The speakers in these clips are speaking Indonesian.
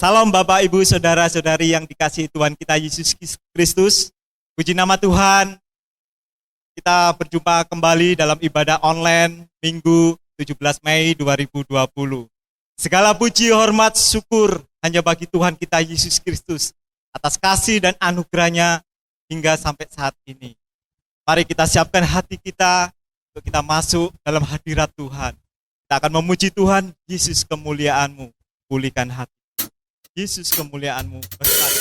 Salam Bapak, Ibu, Saudara-saudari yang dikasihi Tuhan kita Yesus Kristus. Puji nama Tuhan, kita berjumpa kembali dalam ibadah online Minggu 17 Mei 2020. Segala puji, hormat, syukur hanya bagi Tuhan kita Yesus Kristus atas kasih dan anugerahnya hingga sampai saat ini. Mari kita siapkan hati kita untuk kita masuk dalam hadirat Tuhan. Kita akan memuji Tuhan. Yesus, kemuliaan-Mu pulihkan hati. Yesus, kemuliaan-Mu berkati.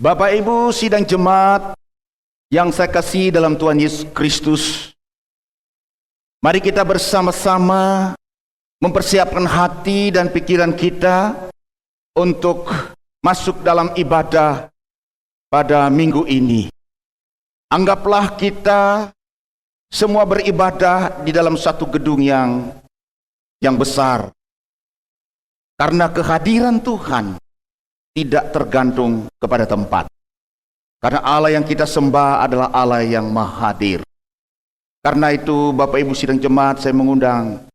Bapak Ibu sidang jemaat yang saya kasih dalam Tuhan Yesus Kristus, mari kita bersama-sama mempersiapkan hati dan pikiran kita untuk masuk dalam ibadah pada minggu ini. Anggaplah kita semua beribadah di dalam satu gedung yang besar, karena kehadiran Tuhan tidak tergantung kepada tempat. Karena Allah yang kita sembah adalah Allah yang Maha Hadir. Karena itu Bapak Ibu sidang jemaat, saya mengundang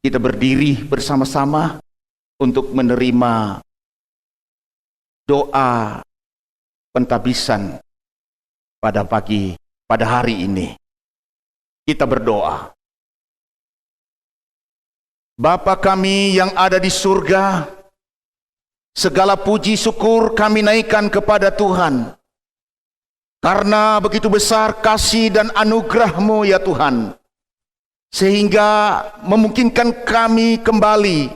kita berdiri bersama-sama untuk menerima doa pentabisan pada hari ini. Kita berdoa. Bapa kami yang ada di surga, segala puji syukur kami naikkan kepada Tuhan, karena begitu besar kasih dan anugerah-Mu ya Tuhan, sehingga memungkinkan kami kembali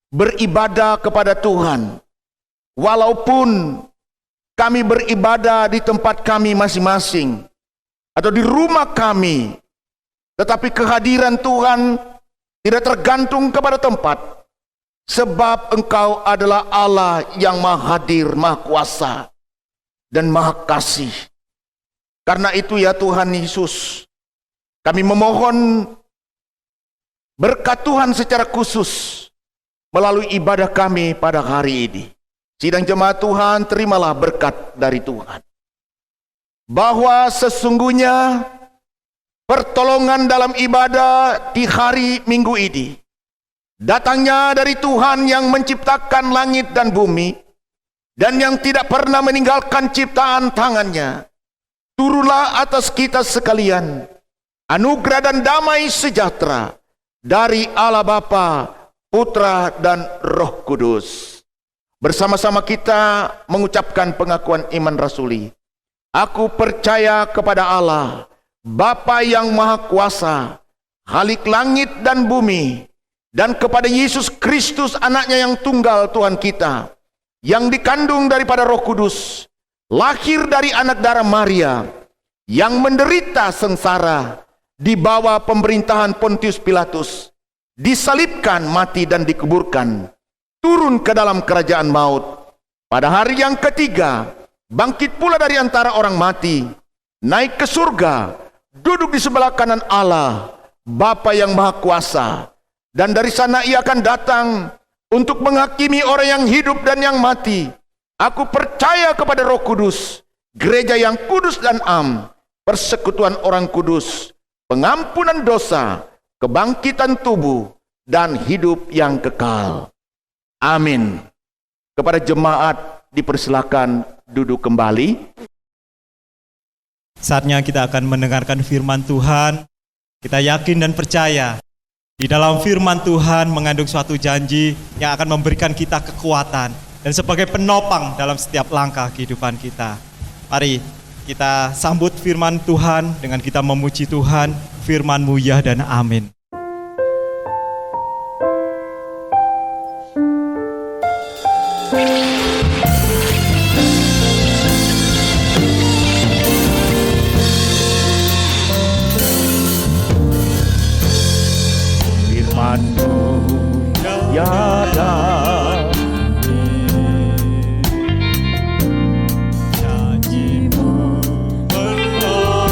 beribadah kepada Tuhan. Walaupun kami beribadah di tempat kami masing-masing atau di rumah kami, tetapi kehadiran Tuhan tidak tergantung kepada tempat. Sebab Engkau adalah Allah yang Maha Hadir, Maha Kuasa, dan Maha Kasih. Karena itu ya Tuhan Yesus, kami memohon berkat Tuhan secara khusus melalui ibadah kami pada hari ini. Sidang jemaat Tuhan, terimalah berkat dari Tuhan. Bahwa sesungguhnya pertolongan dalam ibadah di hari Minggu ini datangnya dari Tuhan yang menciptakan langit dan bumi dan yang tidak pernah meninggalkan ciptaan tangannya. Turunlah atas kita sekalian anugerah dan damai sejahtera dari Allah Bapa, Putra dan Roh Kudus. Bersama-sama kita mengucapkan pengakuan iman rasuli. Aku percaya kepada Allah, Bapa yang Maha Kuasa, Khalik langit dan bumi, dan kepada Yesus Kristus anaknya yang tunggal Tuhan kita, yang dikandung daripada Roh Kudus, lahir dari anak darah Maria, yang menderita sengsara di bawah pemerintahan Pontius Pilatus, disalibkan, mati dan dikuburkan, turun ke dalam kerajaan maut. Pada hari yang ketiga, bangkit pula dari antara orang mati, naik ke surga, duduk di sebelah kanan Allah, Bapa yang Maha Kuasa. Dan dari sana ia akan datang untuk menghakimi orang yang hidup dan yang mati. Aku percaya kepada Roh Kudus, gereja yang kudus dan am, persekutuan orang kudus, pengampunan dosa, kebangkitan tubuh, dan hidup yang kekal. Amin. Kepada jemaat dipersilakan duduk kembali. Saatnya kita akan mendengarkan firman Tuhan. Kita yakin dan percaya di dalam firman Tuhan mengandung suatu janji yang akan memberikan kita kekuatan dan sebagai penopang dalam setiap langkah kehidupan kita. Mari kita sambut firman Tuhan dengan kita memuji Tuhan. Firman-Mu ya dan amin. Firman-Mu ya dan janji-Mu menopangku.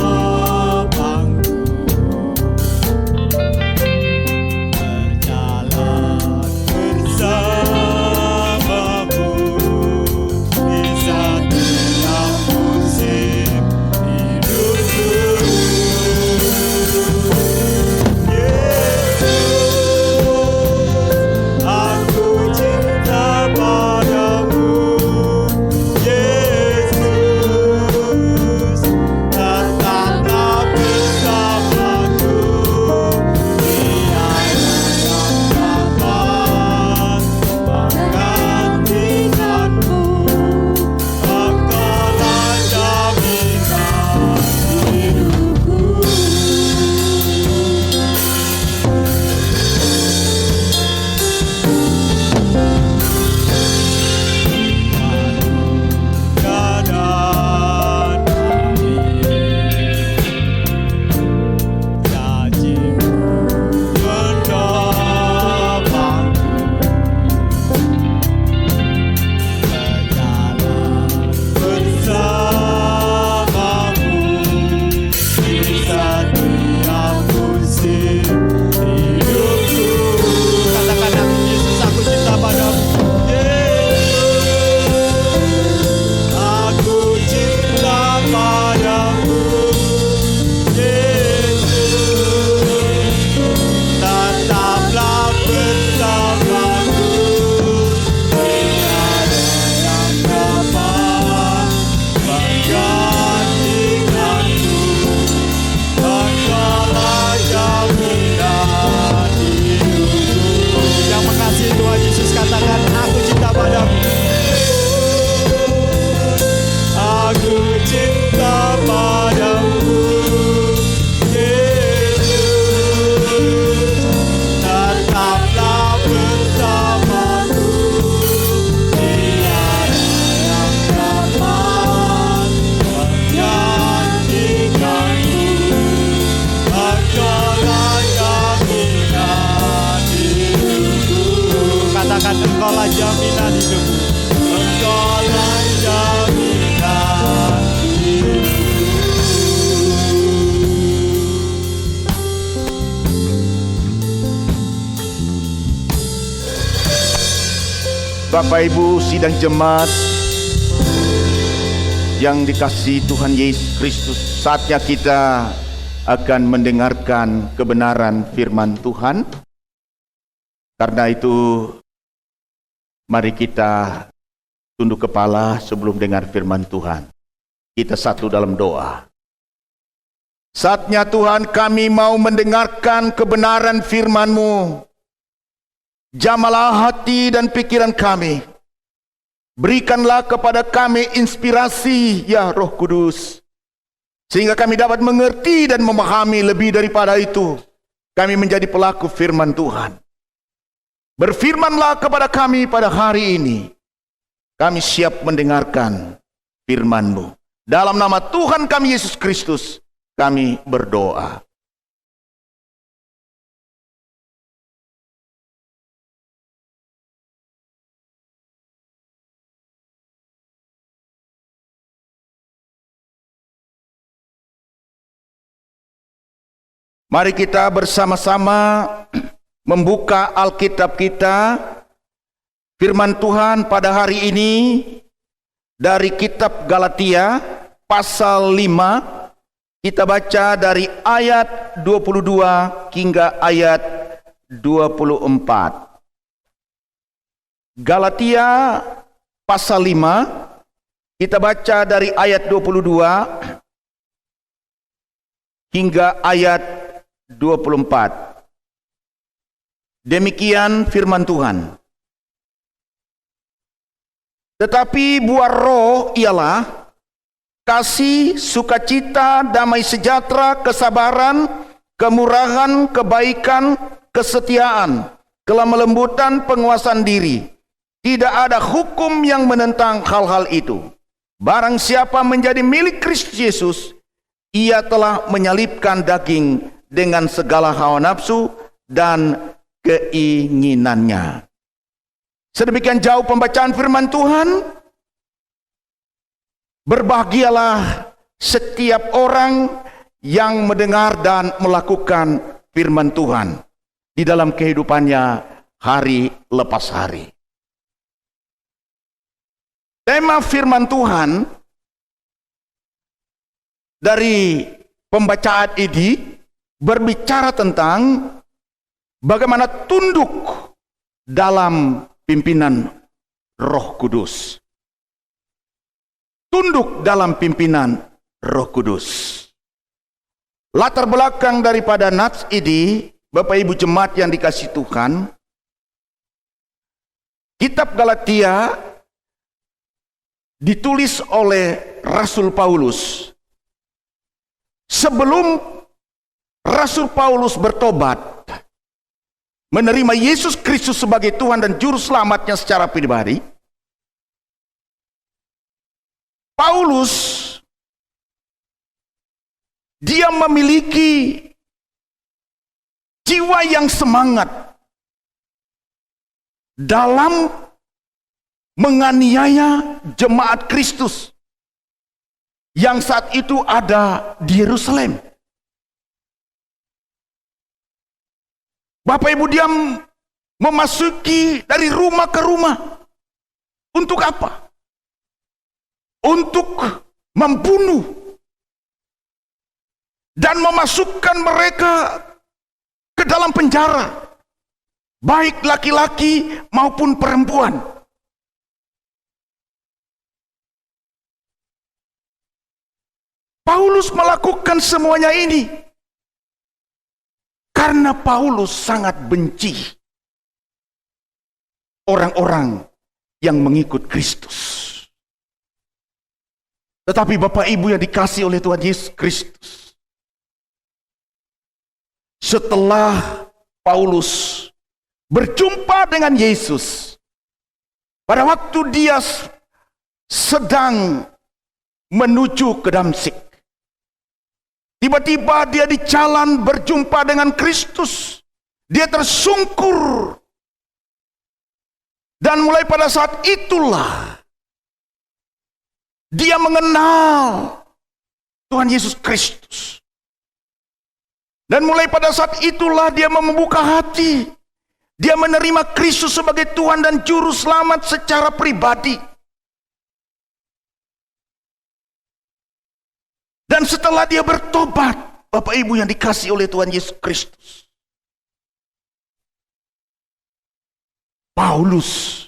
Bapak Ibu sidang jemaat yang dikasihi Tuhan Yesus Kristus, saatnya kita akan mendengarkan kebenaran firman Tuhan. Karena itu mari kita tunduk kepala sebelum dengar firman Tuhan. Kita satu dalam doa. Saatnya Tuhan, kami mau mendengarkan kebenaran firman-Mu. Jamalah hati dan pikiran kami. Berikanlah kepada kami inspirasi, ya Roh Kudus, sehingga kami dapat mengerti dan memahami. Lebih daripada itu, kami menjadi pelaku firman Tuhan. Berfirmanlah kepada kami pada hari ini. Kami siap mendengarkan firman-Mu. Dalam nama Tuhan kami Yesus Kristus, kami berdoa. Mari kita bersama-sama membuka Alkitab kita, firman Tuhan pada hari ini dari kitab Galatia pasal 5. Kita baca dari ayat 22 hingga ayat 24. Galatia pasal 5, kita baca dari ayat 22 hingga ayat 24. Demikian firman Tuhan. Tetapi buah roh ialah kasih, sukacita, damai sejahtera, kesabaran, kemurahan, kebaikan, kesetiaan, kelemah lembutan, penguasaan diri. Tidak ada hukum yang menentang hal-hal itu. Barang siapa menjadi milik Kristus Yesus, ia telah menyalibkan daging dengan segala hawa nafsu dan keinginannya. Sedemikian jauh pembacaan firman Tuhan. Berbahagialah setiap orang yang mendengar dan melakukan firman Tuhan di dalam kehidupannya hari lepas hari. Tema firman Tuhan dari pembacaan ini berbicara tentang bagaimana tunduk dalam pimpinan Roh Kudus. Tunduk dalam pimpinan Roh Kudus. Latar belakang daripada nats ini, Bapak Ibu jemaat yang dikasihi Tuhan, kitab Galatia ditulis oleh Rasul Paulus sebelum Rasul Paulus bertobat, menerima Yesus Kristus sebagai Tuhan dan Juru Selamatnya secara pribadi. Paulus, dia memiliki jiwa yang semangat dalam menganiaya jemaat Kristus yang saat itu ada di Yerusalem. Bapak Ibu, dia memasuki dari rumah ke rumah. Untuk apa? Untuk membunuh dan memasukkan mereka ke dalam penjara, baik laki-laki maupun perempuan. Paulus melakukan semuanya ini karena Paulus sangat benci orang-orang yang mengikut Kristus. Tetapi Bapak Ibu yang dikasihi oleh Tuhan Yesus Kristus, setelah Paulus berjumpa dengan Yesus, pada waktu dia sedang menuju ke Damsyik, tiba-tiba dia di jalan berjumpa dengan Kristus. Dia tersungkur. Dan mulai pada saat itulah dia mengenal Tuhan Yesus Kristus. Dan mulai pada saat itulah dia membuka hati. Dia menerima Kristus sebagai Tuhan dan Juru Selamat secara pribadi. Dan setelah dia bertobat, Bapak Ibu yang dikasihi oleh Tuhan Yesus Kristus, Paulus,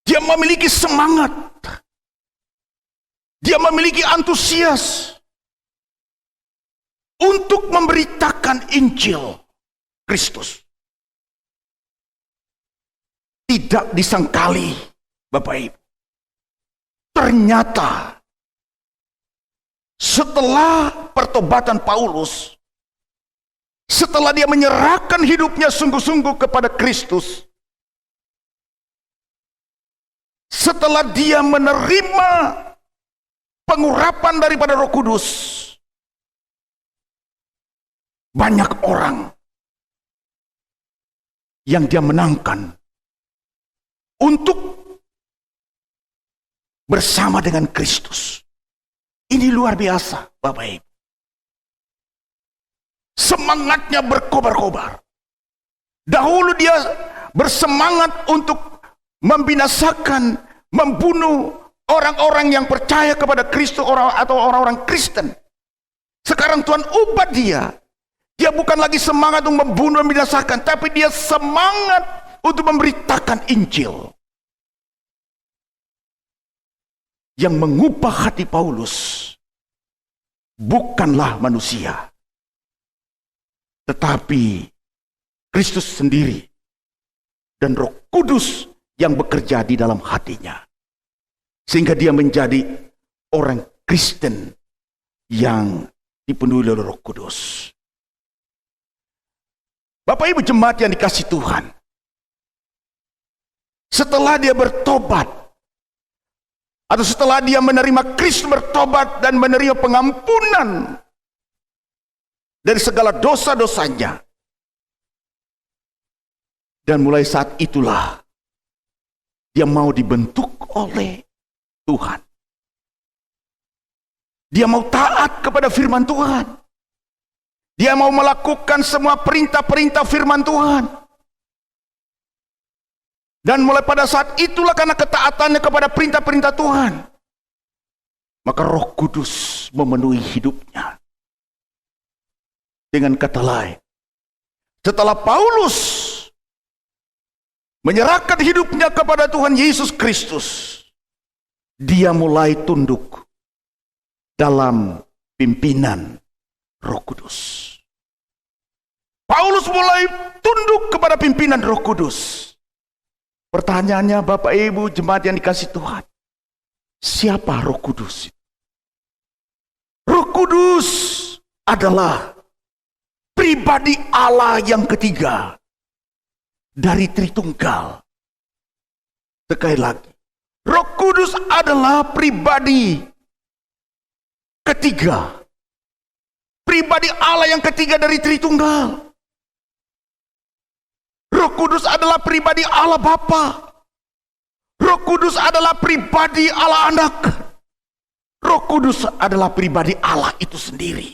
dia memiliki semangat, dia memiliki antusias untuk memberitakan Injil Kristus. Tidak disangkali, Bapak Ibu, ternyata setelah pertobatan Paulus, setelah dia menyerahkan hidupnya sungguh-sungguh kepada Kristus, setelah dia menerima pengurapan daripada Roh Kudus, banyak orang yang dia menangkan untuk bersama dengan Kristus. Ini luar biasa, Bapak Ibu. Semangatnya berkobar-kobar. Dahulu dia bersemangat untuk membinasakan, membunuh orang-orang yang percaya kepada Kristus atau orang-orang Kristen. Sekarang Tuhan ubah dia. Dia bukan lagi semangat untuk membunuh dan membinasakan, tapi dia semangat untuk memberitakan Injil. Yang mengubah hati Paulus bukanlah manusia, tetapi Kristus sendiri dan Roh Kudus yang bekerja di dalam hatinya, sehingga dia menjadi orang Kristen yang dipenuhi oleh Roh Kudus. Bapak Ibu jemaat yang dikasihi Tuhan, setelah dia bertobat, atau setelah dia menerima Kristus, bertobat dan menerima pengampunan dari segala dosa-dosanya, dan mulai saat itulah dia mau dibentuk oleh Tuhan. Dia mau taat kepada firman Tuhan. Dia mau melakukan semua perintah-perintah firman Tuhan. Dan mulai pada saat itulah, karena ketaatannya kepada perintah-perintah Tuhan, maka Roh Kudus memenuhi hidupnya. Dengan kata lain, setelah Paulus menyerahkan hidupnya kepada Tuhan Yesus Kristus, dia mulai tunduk dalam pimpinan Roh Kudus. Paulus mulai tunduk kepada pimpinan Roh Kudus. Pertanyaannya, Bapak Ibu jemaat yang dikasihi Tuhan, siapa Roh Kudus? Roh Kudus adalah pribadi Allah yang ketiga dari Tritunggal. Sekali lagi, Roh Kudus adalah pribadi ketiga, pribadi Allah yang ketiga dari Tritunggal. Roh Kudus adalah pribadi Allah Bapa. Roh Kudus adalah pribadi Allah Anak. Roh Kudus adalah pribadi Allah itu sendiri.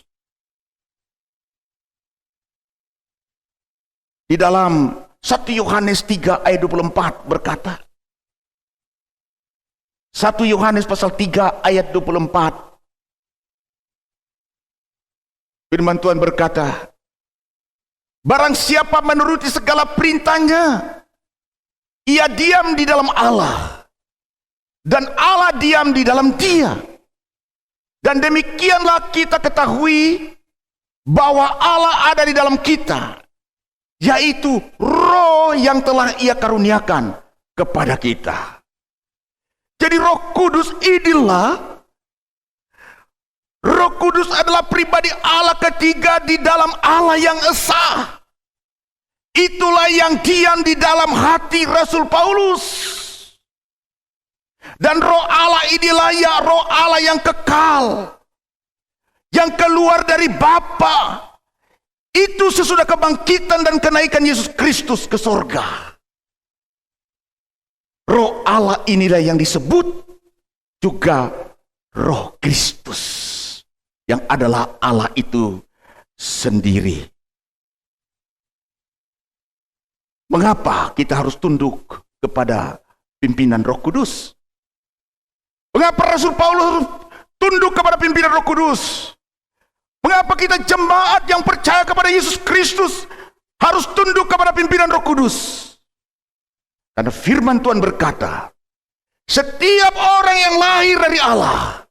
Di dalam 1 Yohanes 3 ayat 24 berkata, 1 Yohanes pasal 3 ayat 24, firman Tuhan berkata, barang siapa menuruti segala perintahnya, ia diam di dalam Allah, dan Allah diam di dalam dia. Dan demikianlah kita ketahui bahwa Allah ada di dalam kita, yaitu Roh yang telah Ia karuniakan kepada kita. Jadi Roh Kudus inilah, Roh Kudus adalah pribadi Allah ketiga di dalam Allah yang esa. Itulah yang diam di dalam hati Rasul Paulus. Dan Roh Allah inilah ya Roh Allah yang kekal, yang keluar dari Bapa. Itu sesudah kebangkitan dan kenaikan Yesus Kristus ke sorga. Roh Allah inilah yang disebut juga Roh Kristus, yang adalah Allah itu sendiri. Mengapa kita harus tunduk kepada pimpinan Roh Kudus? Mengapa Rasul Paulus harus tunduk kepada pimpinan Roh Kudus? Mengapa kita jemaat yang percaya kepada Yesus Kristus harus tunduk kepada pimpinan Roh Kudus? Karena firman Tuhan berkata, setiap orang yang lahir dari Allah,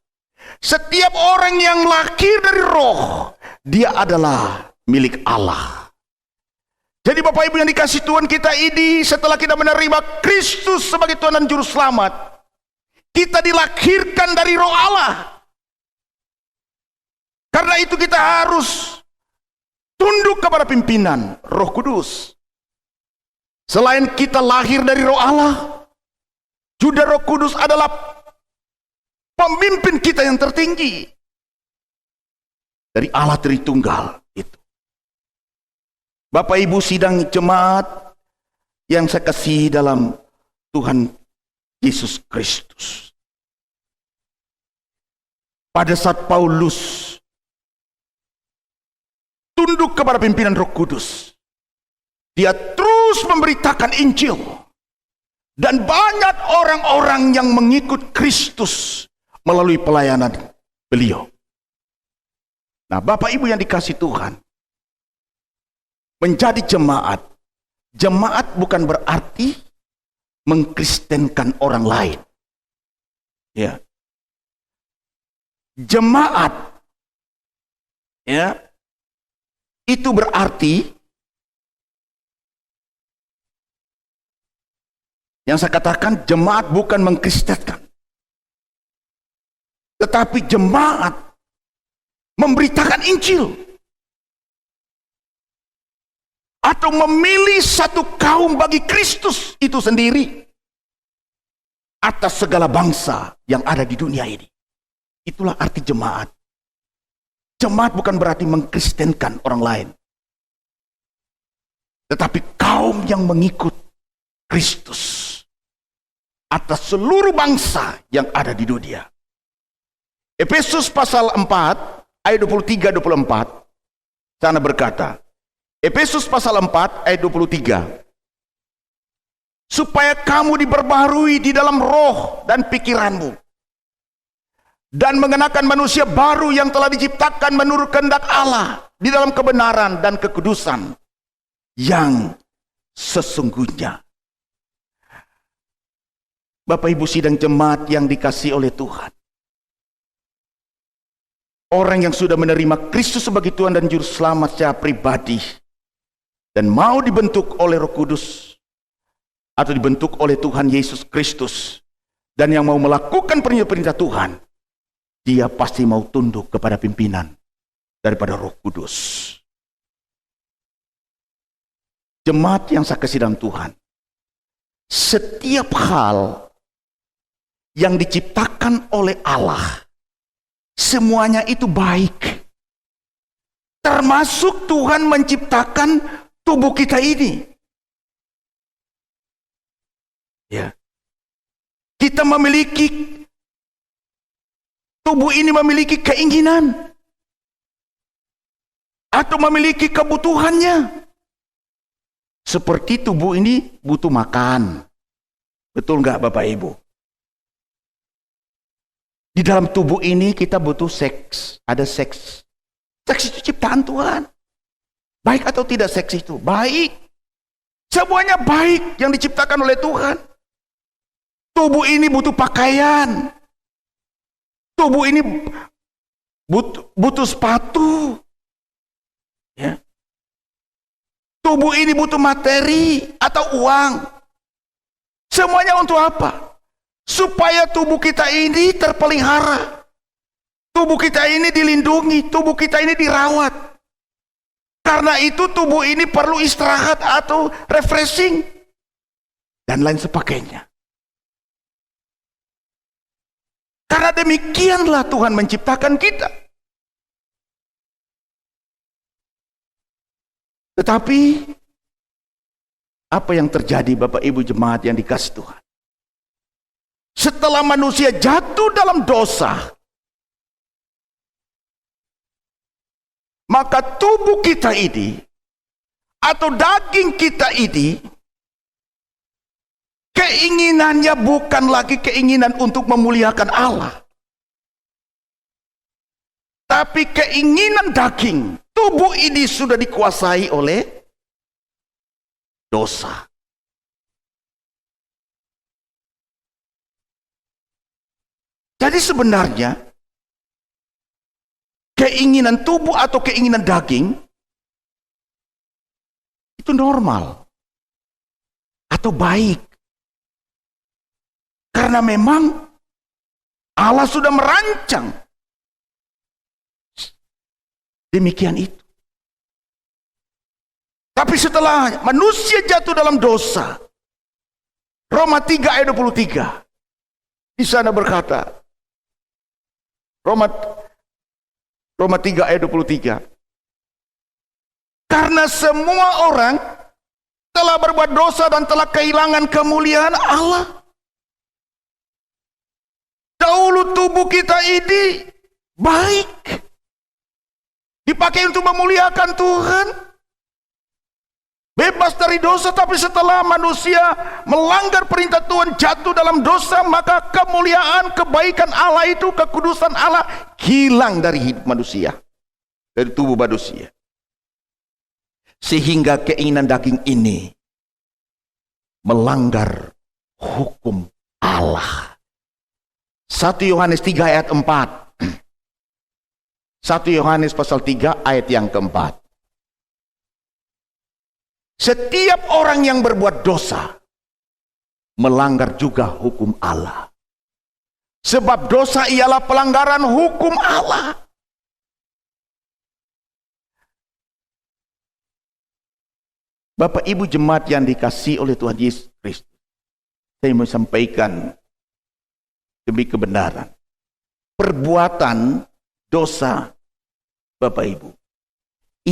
setiap orang yang lahir dari Roh, dia adalah milik Allah. Jadi Bapak Ibu yang dikasihi Tuhan, kita ini setelah kita menerima Kristus sebagai Tuhan dan Juru Selamat, kita dilahirkan dari Roh Allah. Karena itu kita harus tunduk kepada pimpinan Roh Kudus. Selain kita lahir dari Roh Allah, juga Roh Kudus adalah pemimpin kita yang tertinggi dari Allah Tritunggal itu. Bapak Ibu sidang jemaat yang saya kasihi dalam Tuhan Yesus Kristus. Pada saat Paulus tunduk kepada pimpinan Roh Kudus, dia terus memberitakan Injil. Dan banyak orang-orang yang mengikut Kristus melalui pelayanan beliau. Nah, Bapak Ibu yang dikasihi Tuhan, menjadi jemaat, jemaat bukan berarti mengkristenkan orang lain. Ya. Jemaat, ya, itu berarti yang saya katakan jemaat bukan mengkristenkan, tetapi jemaat memberitakan Injil atau memilih satu kaum bagi Kristus itu sendiri atas segala bangsa yang ada di dunia ini. Itulah arti jemaat. Jemaat bukan berarti mengkristenkan orang lain, tetapi kaum yang mengikut Kristus atas seluruh bangsa yang ada di dunia. Efesus pasal 4 ayat 23-24 sana berkata, Efesus pasal 4 ayat 23, supaya kamu diperbaharui di dalam roh dan pikiranmu, dan mengenakan manusia baru yang telah diciptakan menurut kehendak Allah di dalam kebenaran dan kekudusan yang sesungguhnya. Bapak Ibu sidang jemaat yang dikasihi oleh Tuhan, orang yang sudah menerima Kristus sebagai Tuhan dan Juru Selamat secara pribadi dan mau dibentuk oleh Roh Kudus atau dibentuk oleh Tuhan Yesus Kristus, dan yang mau melakukan perintah-perintah Tuhan, dia pasti mau tunduk kepada pimpinan daripada Roh Kudus. Jemaat yang saya kasih dalam Tuhan, setiap hal yang diciptakan oleh Allah, semuanya itu baik. Termasuk Tuhan menciptakan tubuh kita ini. Ya. Kita memiliki, tubuh ini memiliki keinginan atau memiliki kebutuhannya. Seperti tubuh ini butuh makan. Betul nggak Bapak Ibu? Di dalam tubuh ini kita butuh seks. Ada seks. Seks itu ciptaan Tuhan. Baik atau tidak seks itu? Baik. Semuanya baik yang diciptakan oleh Tuhan. Tubuh ini butuh pakaian. Tubuh ini butuh sepatu. Ya. Tubuh ini butuh materi atau uang. Semuanya untuk apa? Supaya tubuh kita ini terpelihara. Tubuh kita ini dilindungi. Tubuh kita ini dirawat. Karena itu tubuh ini perlu istirahat atau refreshing. Dan lain sebagainya. Karena demikianlah Tuhan menciptakan kita. Tetapi apa yang terjadi Bapak Ibu jemaat yang dikasihi Tuhan? Setelah manusia jatuh dalam dosa, maka tubuh kita ini atau daging kita ini Keinginannya bukan lagi keinginan untuk memuliakan Allah, tapi keinginan daging. Tubuh ini sudah dikuasai oleh dosa. Jadi sebenarnya keinginan tubuh atau keinginan daging itu normal atau baik. Karena memang Allah sudah merancang demikian itu. Tapi setelah manusia jatuh dalam dosa, Roma 3 ayat 23 di sana berkata, Roma 3 ayat 23, karena semua orang telah berbuat dosa dan telah kehilangan kemuliaan Allah. Dahulu tubuh kita ini baik, dipakai untuk memuliakan Tuhan, bebas dari dosa. Tapi setelah manusia melanggar perintah Tuhan, jatuh dalam dosa, maka kemuliaan, kebaikan Allah itu, kekudusan Allah hilang dari hidup manusia, dari tubuh manusia. Sehingga keinginan daging ini melanggar hukum Allah. 1 Yohanes 3 ayat 4. 1 Yohanes pasal 3 ayat yang keempat. Setiap orang yang berbuat dosa melanggar juga hukum Allah. Sebab dosa ialah pelanggaran hukum Allah. Bapak Ibu jemaat yang dikasihi oleh Tuhan Yesus Kristus, saya mau sampaikan demi kebenaran. Perbuatan dosa, Bapak Ibu,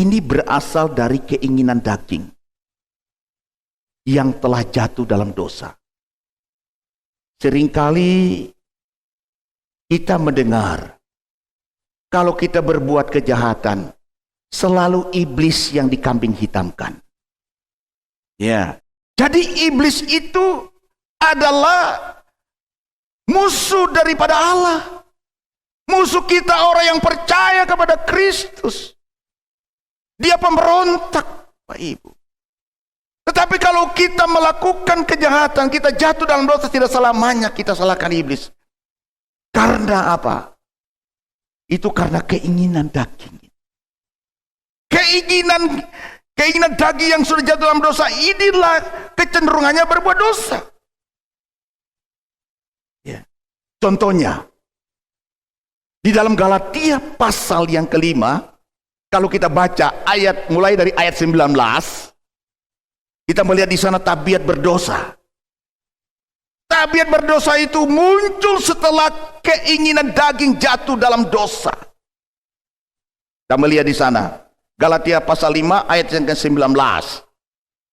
ini berasal dari keinginan daging yang telah jatuh dalam dosa. Seringkali kita mendengar, kalau kita berbuat kejahatan, selalu iblis yang dikambing hitamkan. Ya, jadi iblis itu adalah musuh daripada Allah. Musuh kita orang yang percaya kepada Kristus. Dia pemberontak, Pak Ibu. Tetapi kalau kita melakukan kejahatan, kita jatuh dalam dosa, tidak selamanya kita salahkan iblis. Karena apa? Itu karena keinginan daging. Keinginan daging yang sudah jatuh dalam dosa, inilah kecenderungannya berbuat dosa. Ya. Contohnya, di dalam Galatia pasal yang kelima, kalau kita baca ayat mulai dari ayat 19, kita melihat di sana tabiat berdosa. Tabiat berdosa itu muncul setelah keinginan daging jatuh dalam dosa. Kita melihat di sana Galatia pasal 5 ayat yang ke-19.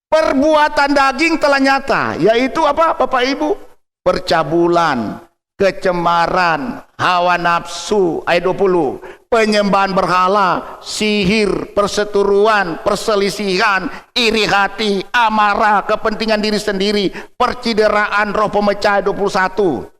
Perbuatan daging telah nyata, yaitu apa Bapak Ibu? Percabulan, kecemaran, hawa nafsu, ayat 20, penyembahan berhala, sihir, perseteruan, perselisihan, iri hati, amarah, kepentingan diri sendiri, percideraan, roh pemecah, 21,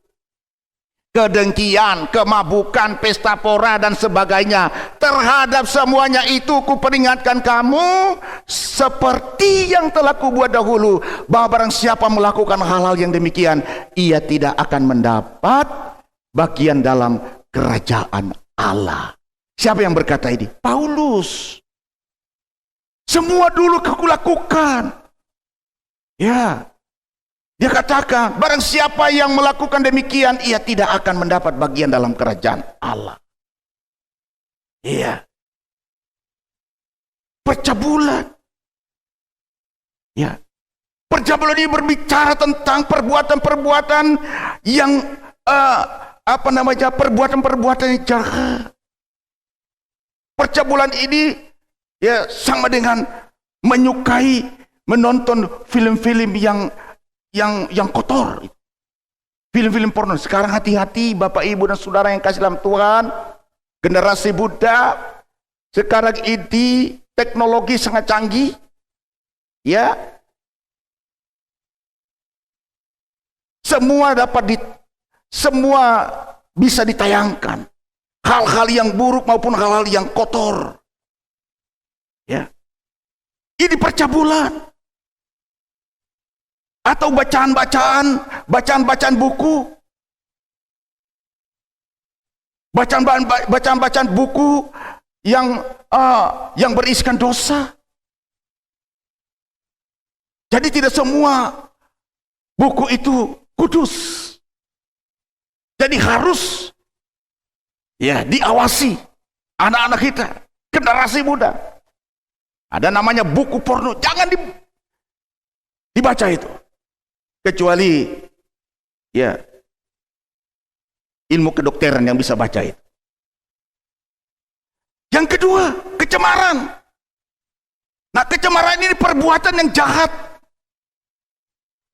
kedengkian, kemabukan, pesta pora dan sebagainya. Terhadap semuanya itu kuperingatkan kamu seperti yang telah kubuat dahulu, bahwa barang siapa melakukan hal-hal yang demikian, ia tidak akan mendapat bagian dalam kerajaan Allah. Siapa yang berkata ini? Paulus. Semua dulu aku lakukan. Ya. Dia katakan, barang siapa yang melakukan demikian, ia tidak akan mendapat bagian dalam kerajaan Allah. Iya. Percabulan. Ya. Percabulan ini berbicara tentang perbuatan-perbuatan yang perbuatan-perbuatan yang jahat. Percabulan ini ya sama dengan menyukai menonton film-film yang kotor, film-film porno. Sekarang hati-hati Bapak Ibu dan Saudara yang kasih dalam Tuhan, generasi muda sekarang ini teknologi sangat canggih, ya. semua bisa ditayangkan. Hal-hal yang buruk maupun hal-hal yang kotor. Ya. Ini percabulan. Atau bacaan-bacaan buku. Bacaan buku yang berisikan dosa. Jadi tidak semua buku itu kudus. Jadi harus diawasi anak-anak kita, generasi muda. Ada namanya buku porno, jangan dibaca itu. Kecuali ilmu kedokteran yang bisa baca itu. Yang kedua, kecemaran. Nah, kecemaran ini perbuatan yang jahat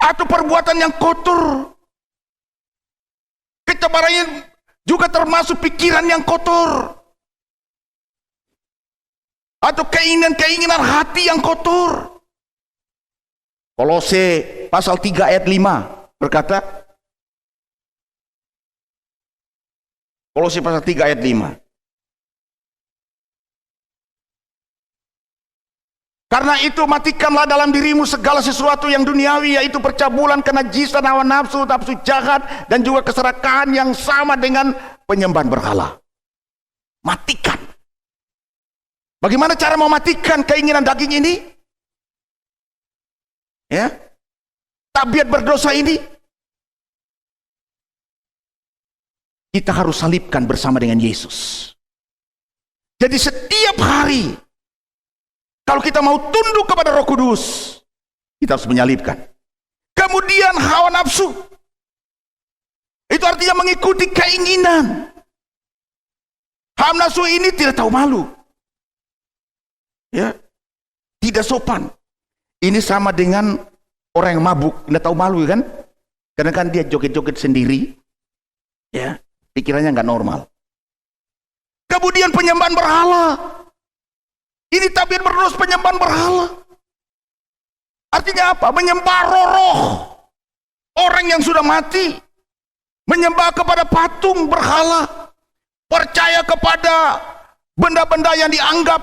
atau perbuatan yang kotor. Kecemaran ini juga termasuk pikiran yang kotor atau keinginan-keinginan hati yang kotor. Kolose pasal 3 ayat 5 berkata, Kolose pasal 3 ayat 5. Karena itu matikanlah dalam dirimu segala sesuatu yang duniawi, yaitu percabulan, kenajisan, hawa nafsu, nafsu jahat, dan juga keserakahan yang sama dengan penyembahan berhala. Matikan. Bagaimana cara mematikan keinginan daging ini? Ya, tabiat berdosa ini. Kita harus salibkan bersama dengan Yesus. Jadi setiap hari, kalau kita mau tunduk kepada Roh Kudus, kita harus menyalibkan. Kemudian hawa nafsu, itu artinya mengikuti keinginan. Hawa nafsu ini tidak tahu malu, ya, tidak sopan. Ini sama dengan orang yang mabuk, tidak tahu malu kan? Karena kan dia joget-joget sendiri, ya, pikirannya nggak normal. Kemudian penyembahan berhala. Ini tabiat berdosa, penyembahan berhala. Artinya apa? Menyembah roh-roh orang yang sudah mati. Menyembah kepada patung berhala. Percaya kepada benda-benda yang dianggap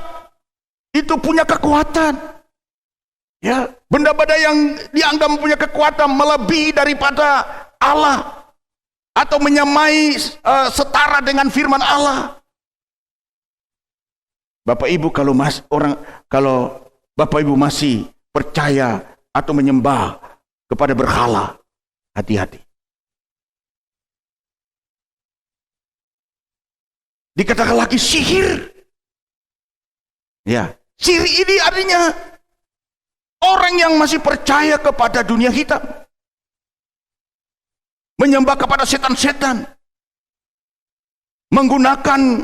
itu punya kekuatan. Ya, benda-benda yang dianggap punya kekuatan melebihi daripada Allah, atau menyamai setara dengan firman Allah. Bapak Ibu, kalau Bapak Ibu masih percaya atau menyembah kepada berhala, hati-hati. Dikatakan lagi sihir. Ya, sihir ini artinya orang yang masih percaya kepada dunia hitam, menyembah kepada setan-setan, menggunakan,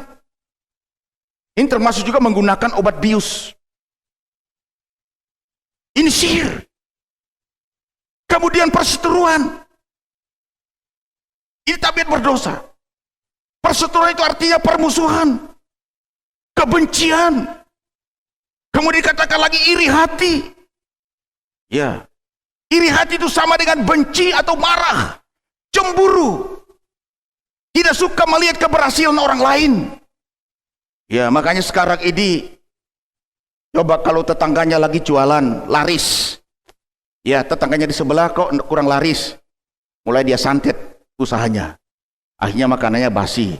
ini termasuk juga menggunakan obat bius. Ini sihir. Kemudian perseteruan. Ini tabiat berdosa. Perseteruan itu artinya permusuhan, kebencian. Kemudian dikatakan lagi iri hati. Ya, iri hati itu sama dengan benci atau marah, cemburu, tidak suka melihat keberhasilan orang lain. Ya, makanya sekarang ini, coba kalau tetangganya lagi jualan, laris. Ya, tetangganya di sebelah kok kurang laris. Mulai dia santet usahanya. Akhirnya makanannya basi.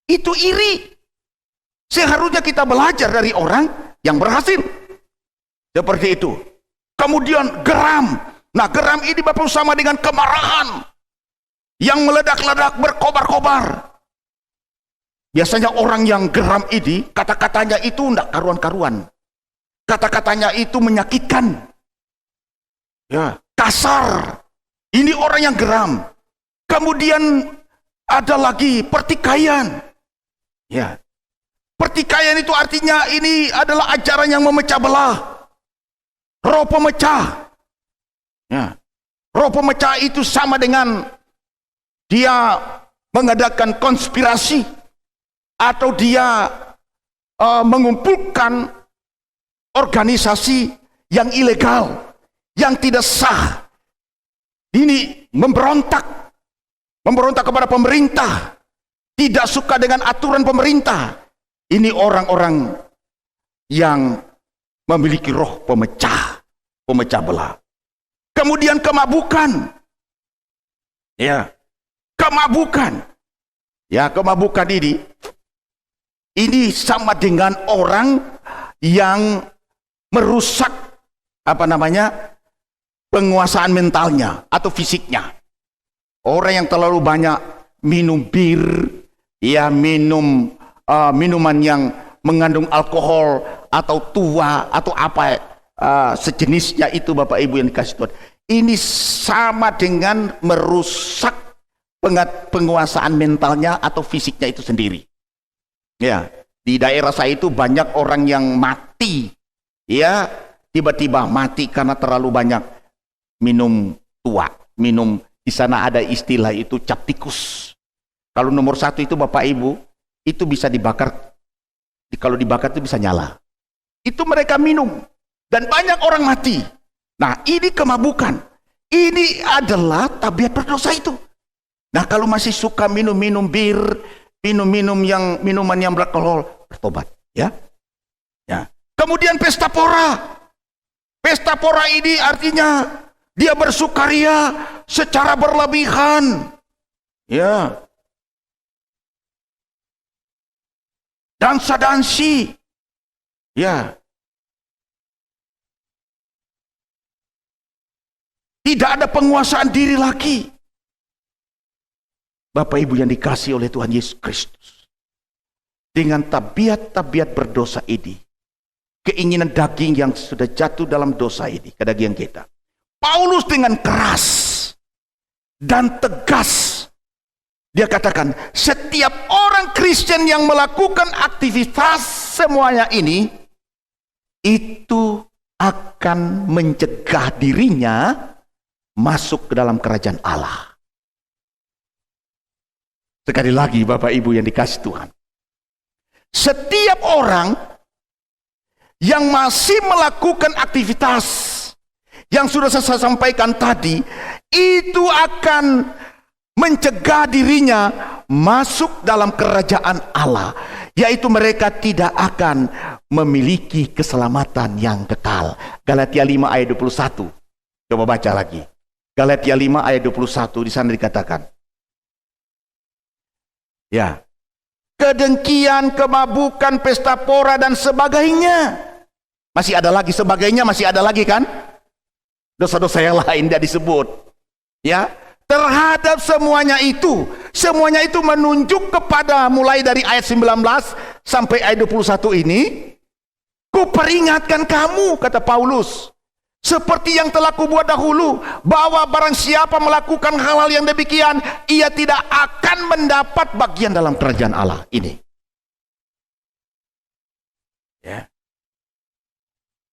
Itu iri. Seharusnya kita belajar dari orang yang berhasil. Seperti itu. Kemudian geram. Nah, geram ini Bapak sama dengan kemarahan yang meledak-ledak, berkobar-kobar. Biasanya orang yang geram ini, kata-katanya itu tidak karuan-karuan. Kata-katanya itu menyakitkan. Ya, kasar. Ini orang yang geram. Kemudian ada lagi pertikaian. Ya. Pertikaian itu artinya ini adalah ajaran yang memecah belah. Roh pemecah. Ya. Roh pemecah itu sama dengan dia mengadakan konspirasi, atau dia mengumpulkan organisasi yang ilegal, yang tidak sah, Ini memberontak kepada pemerintah, tidak suka dengan aturan pemerintah. Ini orang-orang yang memiliki roh pemecah belah. Kemudian kemabukan. Ya, kemabukan. Ya, kemabukan ini sama dengan orang yang merusak penguasaan mentalnya atau fisiknya. Orang yang terlalu banyak minum bir, ya minum minuman yang mengandung alkohol atau tua atau apa sejenisnya itu, Bapak Ibu yang dikasih Tuhan. Ini sama dengan merusak penguasaan mentalnya atau fisiknya itu sendiri. Ya, di daerah saya itu banyak orang yang mati, ya tiba-tiba mati karena terlalu banyak minum tua, minum. Di sana ada istilah itu cap tikus. Kalau nomor 1 itu Bapak Ibu, itu bisa dibakar. Kalau dibakar itu bisa nyala. Itu mereka minum. Dan banyak orang mati. Nah, ini kemabukan. Ini adalah tabiat berdosa itu. Nah, kalau masih suka minum-minum bir, minuman yang beralkohol, bertobat. Ya. Kemudian pesta pora. Pesta pora ini artinya dia bersukaria secara berlebihan. Ya. Dansa-dansi. Ya. Tidak ada penguasaan diri lagi. Bapak Ibu yang dikasihi oleh Tuhan Yesus Kristus. Dengan tabiat-tabiat berdosa ini, keinginan daging yang sudah jatuh dalam dosa ini, kedagingan kita, Paulus dengan keras dan tegas dia katakan, setiap orang Kristen yang melakukan aktivitas semuanya ini, itu akan mencegah dirinya masuk ke dalam kerajaan Allah. Sekali lagi Bapak Ibu yang dikasihi Tuhan, setiap orang yang masih melakukan aktivitas yang sudah saya sampaikan tadi, itu akan mencegah dirinya masuk dalam kerajaan Allah, yaitu mereka tidak akan memiliki keselamatan yang kekal. Galatia 5 ayat 21. Coba baca lagi. Galatia 5 ayat 21, di sana dikatakan, ya, kedengkian, kemabukan, pesta pora dan sebagainya. Masih ada lagi sebagainya, masih ada lagi kan? Dosa-dosa yang lain tidak disebut. Ya, terhadap semuanya itu menunjuk kepada mulai dari ayat 19 sampai ayat 21 ini, kuperingatkan kamu, kata Paulus, seperti yang telah kubuat dahulu, bahwa barang siapa melakukan hal-hal yang demikian, ia tidak akan mendapat bagian dalam kerajaan Allah ini. Ya.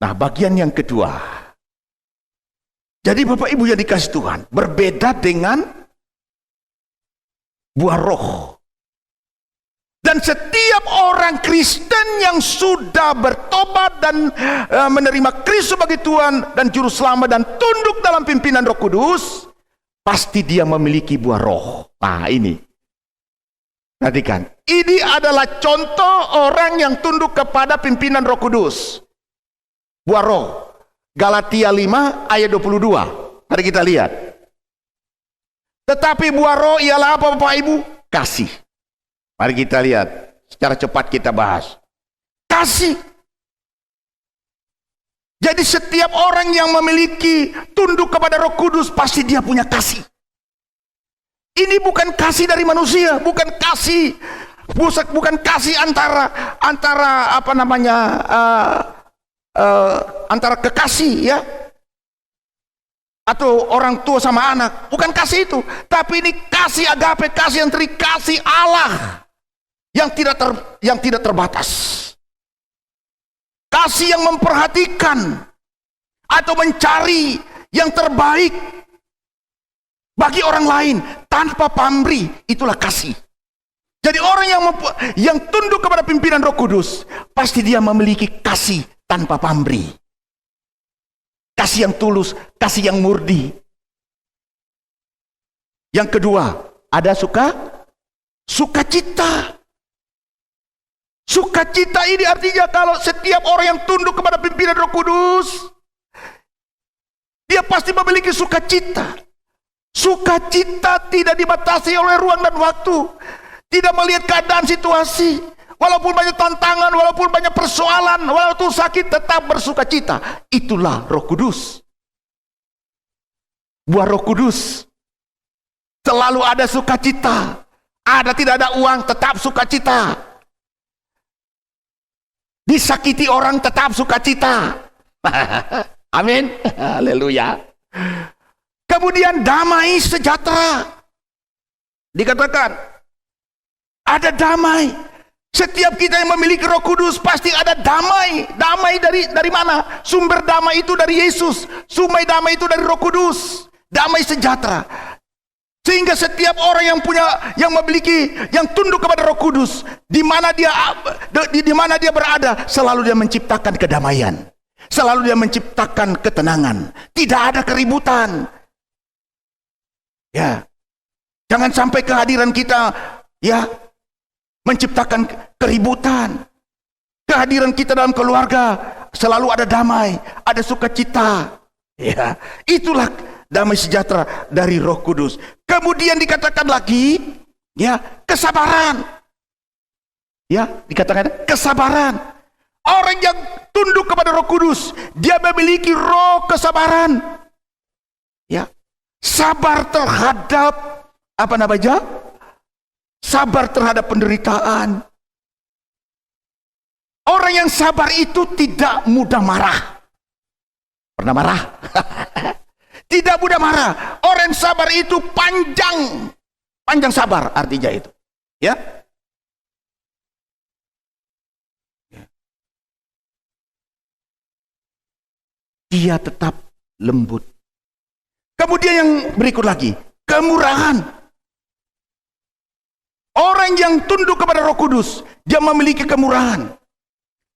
Nah, bagian yang kedua. Jadi Bapak Ibu yang dikasihi Tuhan, berbeda dengan buah roh. Dan setiap orang Kristen yang sudah bertobat dan menerima Kristus sebagai Tuhan dan Juru Selamat dan tunduk dalam pimpinan Roh Kudus, pasti dia memiliki buah roh. Nah ini, perhatikan, ini adalah contoh orang yang tunduk kepada pimpinan Roh Kudus. Buah roh. Galatia 5 ayat 22. Mari kita lihat. Tetapi buah roh ialah apa Bapak Ibu? Kasih. Mari kita lihat. Secara cepat kita bahas. Kasih. Jadi setiap orang yang memiliki tunduk kepada Roh Kudus, pasti dia punya kasih. Ini bukan kasih dari manusia, bukan kasih antara apa namanya, antara kekasih ya, atau orang tua sama anak, bukan kasih itu, tapi ini kasih agape, kasih yang kasih Allah yang tidak terbatas, kasih yang memperhatikan atau mencari yang terbaik bagi orang lain tanpa pamrih. Itulah kasih. Jadi orang yang tunduk kepada pimpinan Roh Kudus, pasti dia memiliki kasih tanpa pamrih. Kasih yang tulus, kasih yang murni. Yang kedua, ada sukacita. Sukacita ini artinya kalau setiap orang yang tunduk kepada pimpinan Roh Kudus, dia pasti memiliki sukacita. Sukacita tidak dibatasi oleh ruang dan waktu, tidak melihat keadaan situasi. Walaupun banyak tantangan, walaupun banyak persoalan, walaupun sakit, tetap bersukacita. Itulah Roh Kudus. Buah Roh Kudus selalu ada sukacita. Tidak ada uang, tetap sukacita. Disakiti orang, tetap sukacita. Amin. Haleluya. Kemudian damai sejahtera. Dikatakan ada damai. Setiap kita yang memiliki Roh Kudus pasti ada damai. Damai dari mana? Sumber damai itu dari Yesus. Sumber damai itu dari Roh Kudus. Damai sejahtera. Sehingga setiap orang yang memiliki, yang tunduk kepada Roh Kudus, di mana dia berada, selalu dia menciptakan kedamaian, selalu dia menciptakan ketenangan, tidak ada keributan. Ya, jangan sampai kehadiran kita ya menciptakan keributan. Kehadiran kita dalam keluarga selalu ada damai, ada sukacita. Ya, itulah damai sejahtera dari Roh Kudus. Kemudian dikatakan lagi, ya, kesabaran. Ya, dikatakan kesabaran. Orang yang tunduk kepada Roh Kudus, dia memiliki roh kesabaran. Ya, sabar terhadap apa namanya? Sabar terhadap penderitaan. Orang yang sabar itu tidak mudah marah. Pernah marah? Tidak mudah marah. Orang sabar itu panjang sabar artinya itu. Ya. Dia tetap lembut. Kemudian yang berikut lagi, kemurahan. Orang yang tunduk kepada Roh Kudus, dia memiliki kemurahan.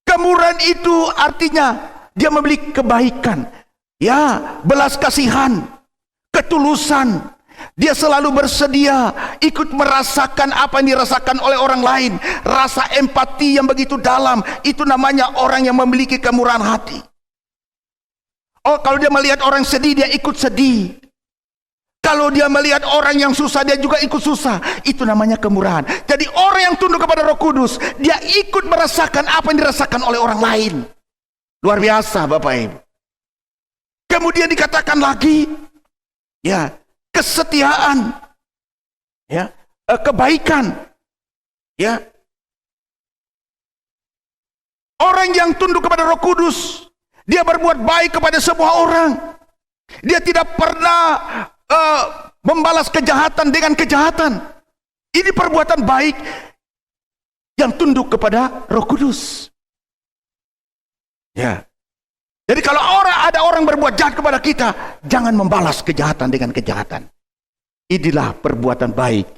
Kemurahan itu artinya dia memiliki kebaikan. Ya, belas kasihan, ketulusan. Dia selalu bersedia ikut merasakan apa yang dirasakan oleh orang lain. Rasa empati yang begitu dalam, itu namanya orang yang memiliki kemurahan hati. Oh, kalau dia melihat orang sedih, dia ikut sedih. Kalau dia melihat orang yang susah, dia juga ikut susah. Itu namanya kemurahan. Jadi orang yang tunduk kepada Roh Kudus, dia ikut merasakan apa yang dirasakan oleh orang lain. Luar biasa, Bapak Ibu. Kemudian dikatakan lagi, ya, kesetiaan, ya, kebaikan, ya. Orang yang tunduk kepada Roh Kudus, dia berbuat baik kepada semua orang. Dia tidak pernah membalas kejahatan dengan kejahatan. Ini perbuatan baik yang tunduk kepada Roh Kudus. Ya. Jadi kalau ada orang berbuat jahat kepada kita, jangan membalas kejahatan dengan kejahatan. Inilah perbuatan baik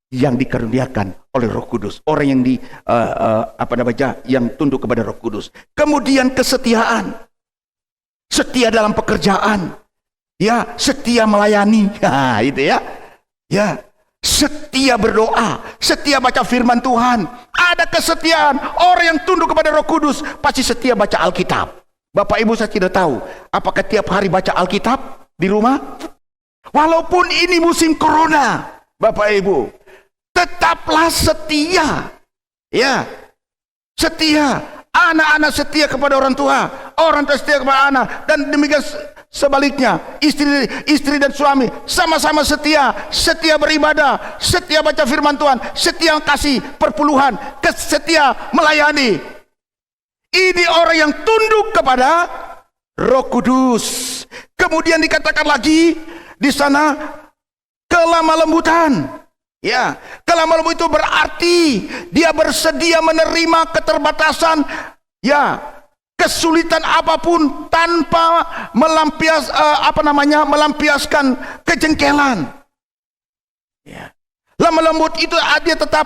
yang dikaruniakan oleh Roh Kudus. Orang yang yang tunduk kepada Roh Kudus. Kemudian kesetiaan. Setia dalam pekerjaan. Ya, setia melayani. Nah, itu ya. Ya, setia berdoa, setia baca firman Tuhan. Ada kesetiaan. Orang yang tunduk kepada Roh Kudus pasti setia baca Alkitab. Bapak Ibu, saya tidak tahu apakah tiap hari baca Alkitab di rumah. Walaupun ini musim corona, Bapak Ibu, tetaplah setia. Ya, setia. Anak-anak setia kepada orang tua, orang tua setia kepada anak, dan demikian sebaliknya. Istri dan suami sama-sama setia, setia beribadah, setia baca firman Tuhan, setia kasih perpuluhan, setia melayani. Ini orang yang tunduk kepada Roh Kudus. Kemudian dikatakan lagi di sana kelemah lembutan. Ya, kelemah lembut itu berarti dia bersedia menerima keterbatasan, ya, kesulitan apapun tanpa melampiaskan kejengkelan. Ya. Lemah lembut itu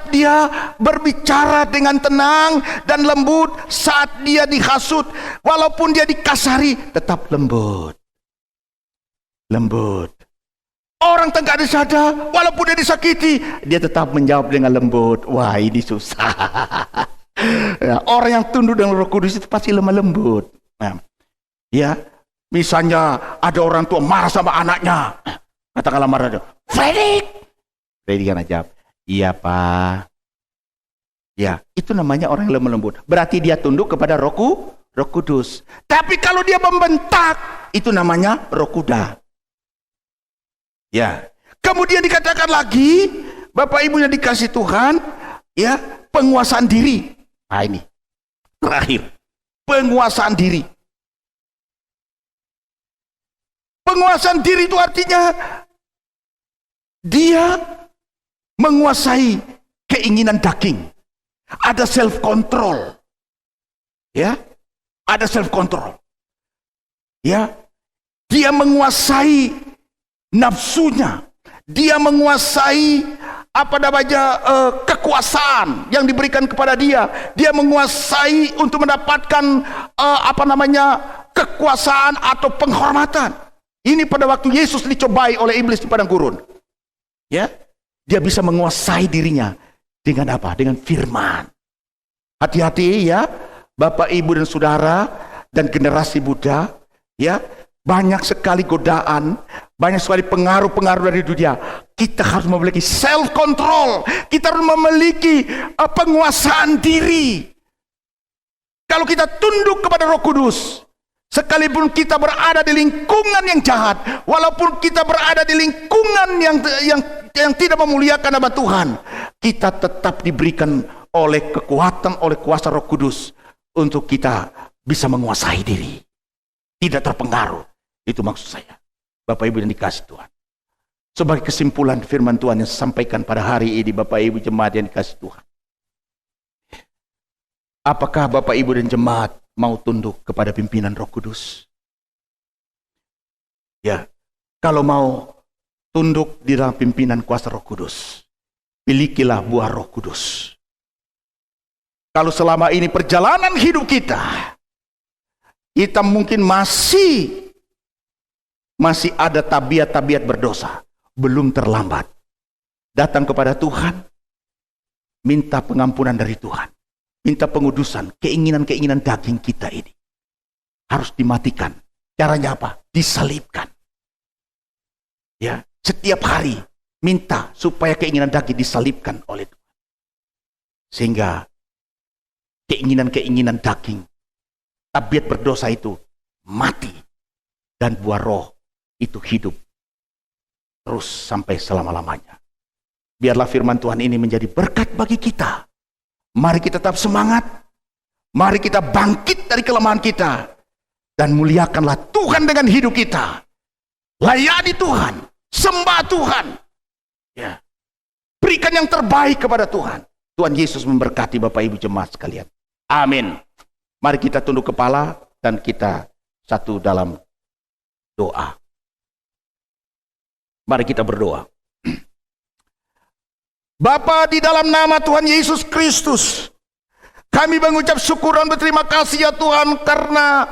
dia berbicara dengan tenang dan lembut saat dia dihasut. Walaupun dia dikasari, tetap lembut. Lembut. Orang tengah saja, walaupun dia disakiti, dia tetap menjawab dengan lembut. Wah, ini susah. Ya, orang yang tunduk dengan Roh Kudus itu pasti lemah lembut. Nah, ya, misalnya ada orang tua marah sama anaknya, katakanlah marah dia, Freddy kan jawab, iya Pak. Ya, itu namanya orang yang lemah lembut. Berarti dia tunduk kepada Roh Kudus. Tapi kalau dia membentak, itu namanya roh kuda. Ya. Kemudian dikatakan lagi, Bapak Ibu yang dikasih Tuhan, ya, penguasaan diri. Nah ini terakhir, penguasaan diri. Penguasaan diri itu artinya dia menguasai keinginan daging. Ada self control. Ya, ada self control. Ya, dia menguasai nafsunya, dia menguasai kekuasaan yang diberikan kepada dia. Dia menguasai untuk mendapatkan kekuasaan atau penghormatan. Ini pada waktu Yesus dicobai oleh iblis di padang gurun. Ya, dia bisa menguasai dirinya dengan apa? Dengan firman. Hati-hati ya, Bapak, Ibu dan Saudara dan generasi muda, ya. Banyak sekali godaan, banyak sekali pengaruh-pengaruh dari dunia. Kita harus memiliki self control. Kita harus memiliki penguasaan diri. Kalau kita tunduk kepada Roh Kudus, sekalipun kita berada di lingkungan yang jahat, walaupun kita berada di lingkungan yang tidak memuliakan nama Tuhan, kita tetap diberikan oleh kekuatan, oleh kuasa Roh Kudus untuk kita bisa menguasai diri, tidak terpengaruh. Itu maksud saya, Bapak Ibu yang dikasih Tuhan. Sebagai kesimpulan firman Tuhan yang sampaikan pada hari ini, Bapak Ibu jemaat yang dikasih Tuhan, apakah Bapak Ibu dan jemaat mau tunduk kepada pimpinan Roh Kudus? Ya, kalau mau tunduk di dalam pimpinan kuasa Roh Kudus, milikilah buah Roh Kudus. Kalau selama ini perjalanan hidup kita mungkin masih ada tabiat-tabiat berdosa, belum terlambat. Datang kepada Tuhan, minta pengampunan dari Tuhan, minta pengudusan. Keinginan-keinginan daging kita ini harus dimatikan. Caranya apa? Disalibkan. Ya, setiap hari minta supaya keinginan daging disalibkan oleh Tuhan, sehingga keinginan-keinginan daging, tabiat berdosa itu mati, dan buah roh itu hidup terus sampai selama-lamanya. Biarlah firman Tuhan ini menjadi berkat bagi kita. Mari kita tetap semangat. Mari kita bangkit dari kelemahan kita. Dan muliakanlah Tuhan dengan hidup kita. Layani Tuhan. Sembah Tuhan. Ya. Berikan yang terbaik kepada Tuhan. Tuhan Yesus memberkati Bapak Ibu jemaat sekalian. Amin. Mari kita tunduk kepala dan kita satu dalam doa. Mari kita berdoa. Bapa, di dalam nama Tuhan Yesus Kristus, kami mengucap syukur dan berterima kasih ya Tuhan, karena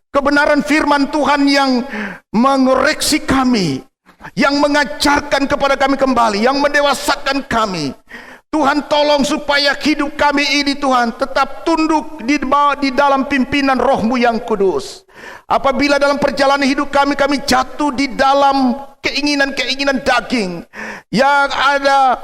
kebenaran firman Tuhan yang mengoreksi kami, yang mengajarkan kepada kami kembali, yang mendewasakan kami. Tuhan, tolong supaya hidup kami ini Tuhan tetap tunduk di dalam pimpinan Roh-Mu yang kudus. Apabila dalam perjalanan hidup kami jatuh di dalam keinginan-keinginan daging yang ada,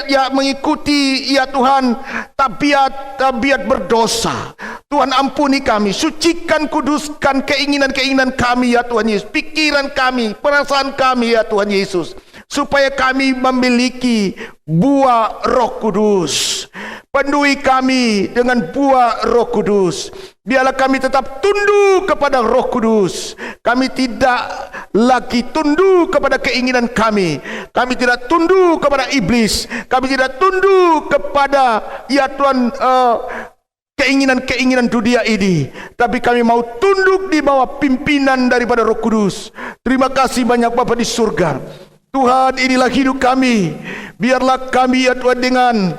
ya mengikuti ya Tuhan tabiat berdosa, Tuhan ampuni kami, sucikan, kuduskan keinginan-keinginan kami ya Tuhan Yesus, pikiran kami, perasaan kami ya Tuhan Yesus, supaya kami memiliki buah Roh Kudus. Penuhi kami dengan buah Roh Kudus. Biarlah kami tetap tunduk kepada Roh Kudus. Kami tidak lagi tunduk kepada keinginan kami. Kami tidak tunduk kepada iblis. Kami tidak tunduk kepada ya Tuhan keinginan-keinginan dunia ini. Tapi kami mau tunduk di bawah pimpinan daripada Roh Kudus. Terima kasih banyak Bapa di surga. Tuhan, inilah hidup kami. Biarlah kami ya Tuhan dengan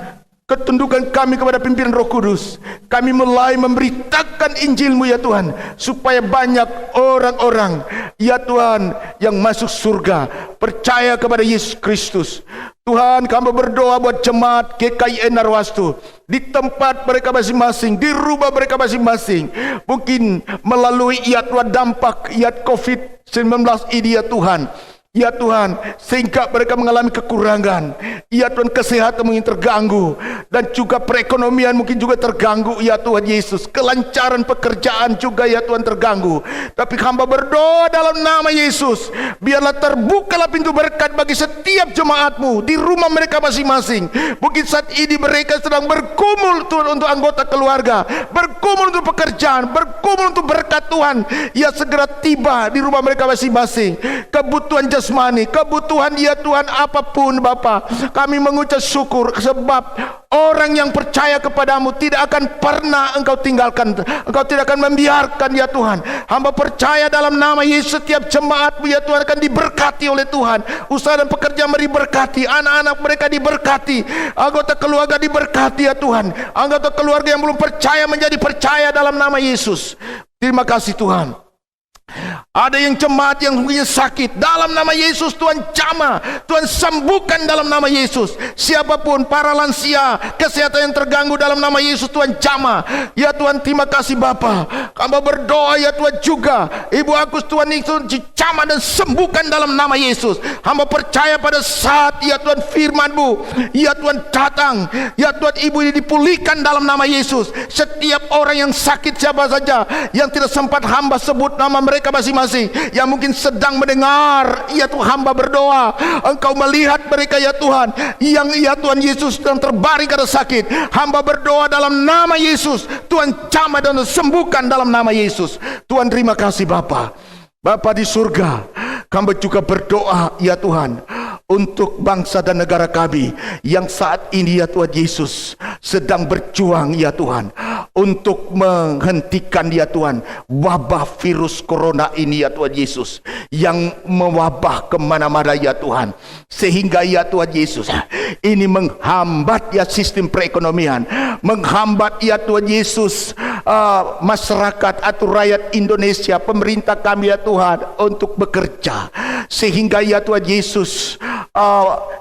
ketundukan kami kepada pimpinan Roh Kudus. Kami mulai memberitakan Injil-Mu ya Tuhan, supaya banyak orang-orang ya Tuhan yang masuk surga, percaya kepada Yesus Kristus. Tuhan, kami berdoa buat jemaat GKI Narwastu di tempat mereka masing-masing, di rumah mereka masing-masing, mungkin melalui ya Tuhan dampak ya COVID-19 ini ya Tuhan. Ya Tuhan, sehingga mereka mengalami kekurangan. Ya Tuhan, kesehatan mungkin terganggu, dan juga perekonomian mungkin juga terganggu. Ya Tuhan Yesus, kelancaran pekerjaan juga ya Tuhan terganggu. Tapi hamba berdoa dalam nama Yesus, biarlah terbukalah pintu berkat bagi setiap jemaat-Mu di rumah mereka masing-masing. Mungkin saat ini mereka sedang berkumul Tuhan untuk anggota keluarga, berkumul untuk pekerjaan, berkumul untuk berkat Tuhan. Ya segera tiba di rumah mereka masing-masing. Kebutuhan jasmani, kebutuhan ya Tuhan apapun Bapa, kami mengucap syukur sebab orang yang percaya kepadamu tidak akan pernah Engkau tinggalkan, Engkau tidak akan membiarkan ya Tuhan. Hamba percaya dalam nama Yesus setiap jemaat-Mu ya Tuhan akan diberkati oleh Tuhan. Usaha dan pekerjaan diberkati, anak-anak mereka diberkati, anggota keluarga diberkati ya Tuhan. Anggota keluarga yang belum percaya menjadi percaya dalam nama Yesus. Terima kasih Tuhan. Ada yang jemaat yang punya sakit, dalam nama Yesus Tuhan jamah, Tuhan sembuhkan dalam nama Yesus. Siapapun, para lansia, kesehatan yang terganggu dalam nama Yesus Tuhan jamah. Ya Tuhan, terima kasih Bapa. Hamba berdoa ya Tuhan juga Ibu Agus Tuhan itu jamah dan sembuhkan dalam nama Yesus. Hamba percaya pada saat ya Tuhan firman-Mu ya Tuhan datang, ya Tuhan ibu ini dipulihkan dalam nama Yesus. Setiap orang yang sakit siapa saja yang tidak sempat hamba sebut nama mereka masing-masing, yang mungkin sedang mendengar ya Tuhan, hamba berdoa Engkau melihat mereka ya Tuhan, yang ya Tuhan Yesus sedang terbaring karena sakit. Hamba berdoa dalam nama Yesus, Tuhan jamah dan sembuhkan dalam nama Yesus. Tuhan terima kasih Bapa. Bapa di surga, hamba juga berdoa ya Tuhan untuk bangsa dan negara kami yang saat ini ya Tuhan Yesus sedang berjuang ya Tuhan untuk menghentikan ya Tuhan wabah virus corona ini ya Tuhan Yesus, yang mewabah kemana-mana ya Tuhan, sehingga ya Tuhan Yesus ini menghambat ya sistem perekonomian, menghambat ya Tuhan Yesus masyarakat atau rakyat Indonesia, pemerintah kami ya Tuhan untuk bekerja, sehingga ya Tuhan Yesus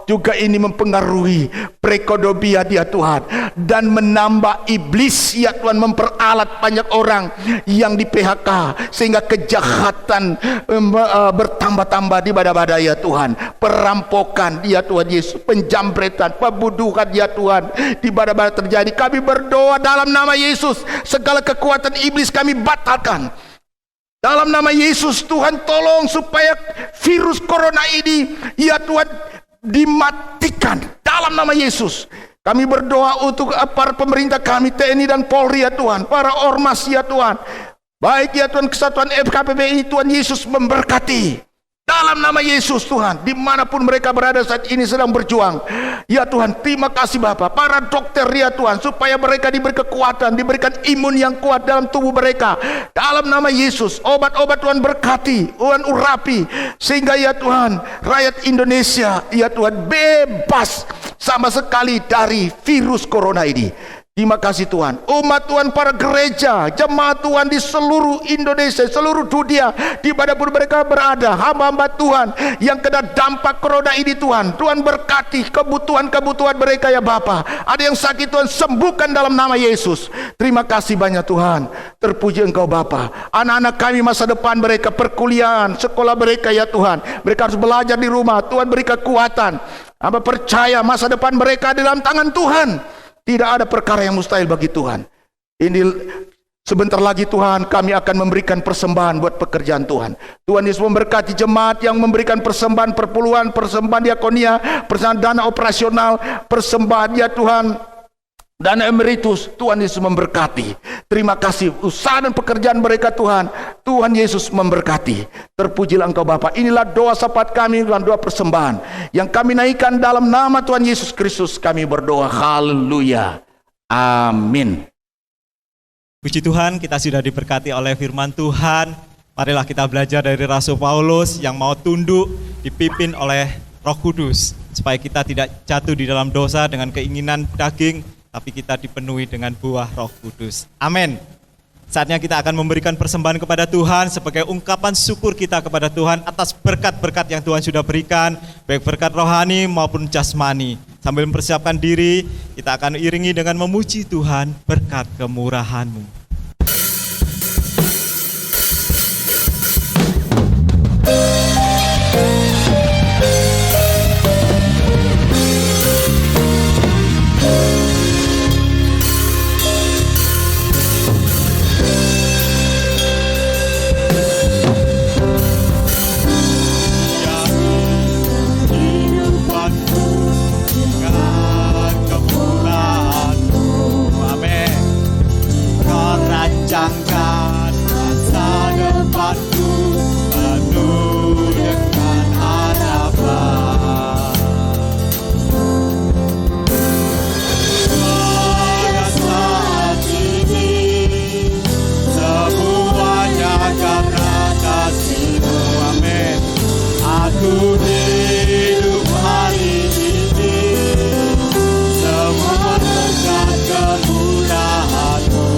juga ini mempengaruhi perekonomian ya Tuhan, dan menambah iblis ya Tuhan memperalat banyak orang yang di PHK, sehingga kejahatan bertambah-tambah di mana-mana ya Tuhan, perampokan ya Tuhan Yesus, penjamretan, pembunuhan ya Tuhan di mana-mana terjadi. Kami berdoa dalam nama Yesus, segala kekuatan iblis kami batalkan dalam nama Yesus. Tuhan tolong supaya virus corona ini ya Tuhan dimatikan dalam nama Yesus. Kami berdoa untuk para pemerintah kami, TNI dan Polri ya Tuhan, para ormas ya Tuhan, baik ya Tuhan Kesatuan FKPBI, Tuhan Yesus memberkati dalam nama Yesus Tuhan, dimanapun mereka berada saat ini sedang berjuang ya Tuhan. Terima kasih Bapa. Para dokter ya Tuhan, supaya mereka diberi kekuatan, diberikan imun yang kuat dalam tubuh mereka dalam nama Yesus. Obat-obat Tuhan berkati, Tuhan urapi, sehingga ya Tuhan rakyat Indonesia ya Tuhan bebas sama sekali dari virus corona ini. Terima kasih Tuhan. Umat Tuhan, para gereja, jemaat Tuhan di seluruh Indonesia, seluruh dunia, dimanapun mereka berada, hamba-hamba Tuhan yang kena dampak corona ini Tuhan, Tuhan berkati kebutuhan-kebutuhan mereka ya Bapa. Ada yang sakit Tuhan sembuhkan dalam nama Yesus. Terima kasih banyak Tuhan. Terpuji Engkau Bapa. Anak-anak kami masa depan mereka, perkuliahan, sekolah mereka ya Tuhan, mereka harus belajar di rumah. Tuhan beri kekuatan. Hamba percaya masa depan mereka dalam tangan Tuhan. Tidak ada perkara yang mustahil bagi Tuhan. Ini sebentar lagi Tuhan kami akan memberikan persembahan buat pekerjaan Tuhan. Tuhan Yesus memberkati jemaat yang memberikan persembahan perpuluhan, persembahan diakonia, persembahan dana operasional, persembahan ya Tuhan dana emeritus. Tuhan Yesus memberkati. Terima kasih usaha dan pekerjaan mereka Tuhan. Tuhan Yesus memberkati. Terpujilah Engkau Bapa. Inilah doa syafaat kami dan doa persembahan yang kami naikkan dalam nama Tuhan Yesus Kristus. Kami berdoa. Haleluya. Amin. Puji Tuhan, kita sudah diberkati oleh firman Tuhan. Marilah kita belajar dari Rasul Paulus yang mau tunduk, dipimpin oleh Roh Kudus, supaya kita tidak jatuh di dalam dosa dengan keinginan daging tapi kita dipenuhi dengan buah Roh Kudus. Amin. Saatnya kita akan memberikan persembahan kepada Tuhan sebagai ungkapan syukur kita kepada Tuhan atas berkat-berkat yang Tuhan sudah berikan, baik berkat rohani maupun jasmani. Sambil mempersiapkan diri, kita akan iringi dengan memuji Tuhan berkat kemurahan-Mu. Rancangkan masa depanku penuh dengan harapan. Pada saat ini semuanya karena kasih-Mu, amin. Aku hidup hari ini semua berkat kemurahan-Mu.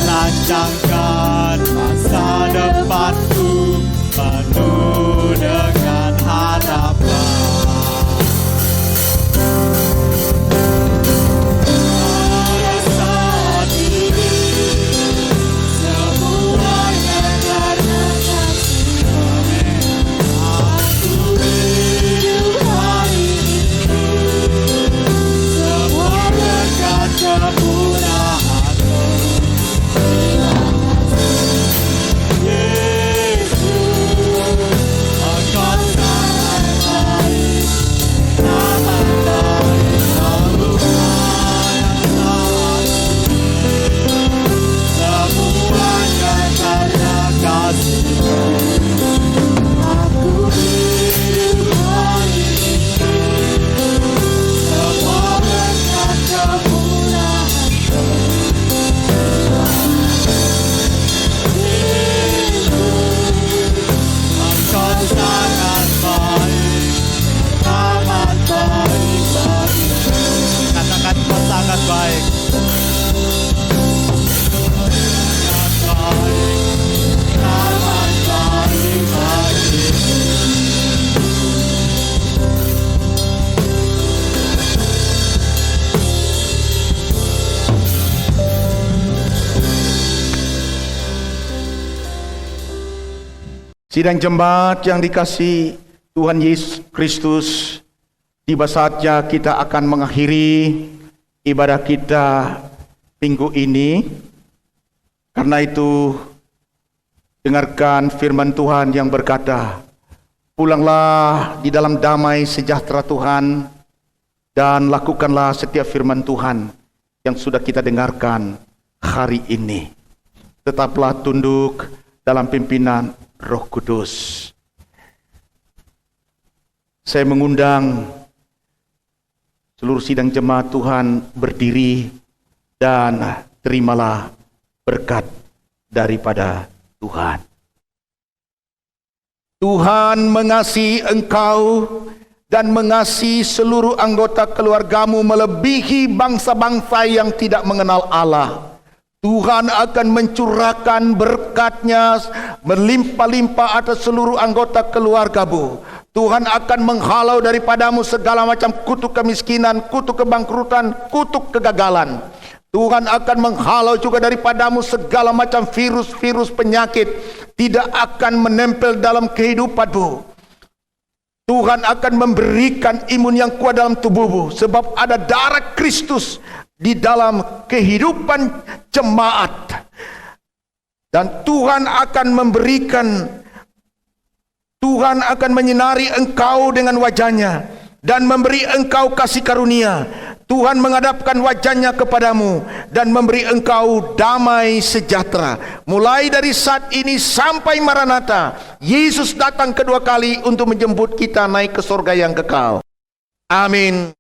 Merancangkan masa depanku penuh dengan harapan. Pada saat ini semuanya karena kasih-Mu, aku hidup hari ini semua berkat kemurahan-Mu. Sangat baik. Sidang jemaat yang dikasihi Tuhan Yesus Kristus, tiba saatnya kita akan mengakhiri ibadah kita minggu ini. Karena itu, dengarkan firman Tuhan yang berkata, pulanglah di dalam damai sejahtera Tuhan, dan lakukanlah setiap firman Tuhan yang sudah kita dengarkan hari ini. Tetaplah tunduk dalam pimpinan Roh Kudus. Saya mengundang seluruh sidang jemaat Tuhan berdiri dan terimalah berkat daripada Tuhan. Tuhan mengasihi engkau dan mengasihi seluruh anggota keluargamu melebihi bangsa-bangsa yang tidak mengenal Allah. Tuhan akan mencurahkan berkat-Nya berlimpah-limpah atas seluruh anggota keluargamu. Tuhan akan menghalau daripadamu segala macam kutuk kemiskinan, kutuk kebangkrutan, kutuk kegagalan. Tuhan akan menghalau juga daripadamu segala macam virus-virus penyakit tidak akan menempel dalam kehidupanmu. Tuhan akan memberikan imun yang kuat dalam tubuhmu, sebab ada darah Kristus di dalam kehidupan jemaat. Dan Tuhan akan menyinari engkau dengan wajah-Nya dan memberi engkau kasih karunia. Tuhan menghadapkan wajahnya kepadamu dan memberi engkau damai sejahtera. Mulai dari saat ini sampai Maranatha, Yesus datang kedua kali untuk menjemput kita naik ke surga yang kekal. Amin.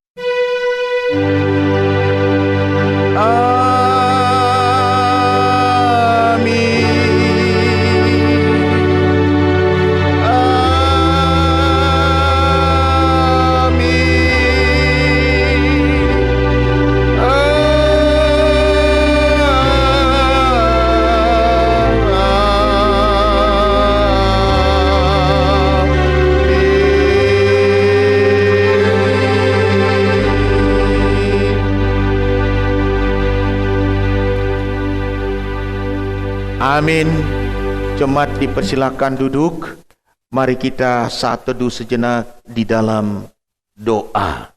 Amin. Jemaat dipersilakan duduk. Mari kita saat teduh sejenak di dalam doa.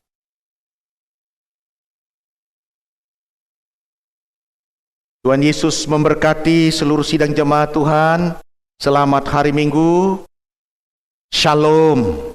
Tuhan Yesus memberkati seluruh sidang jemaat Tuhan. Selamat hari Minggu. Shalom.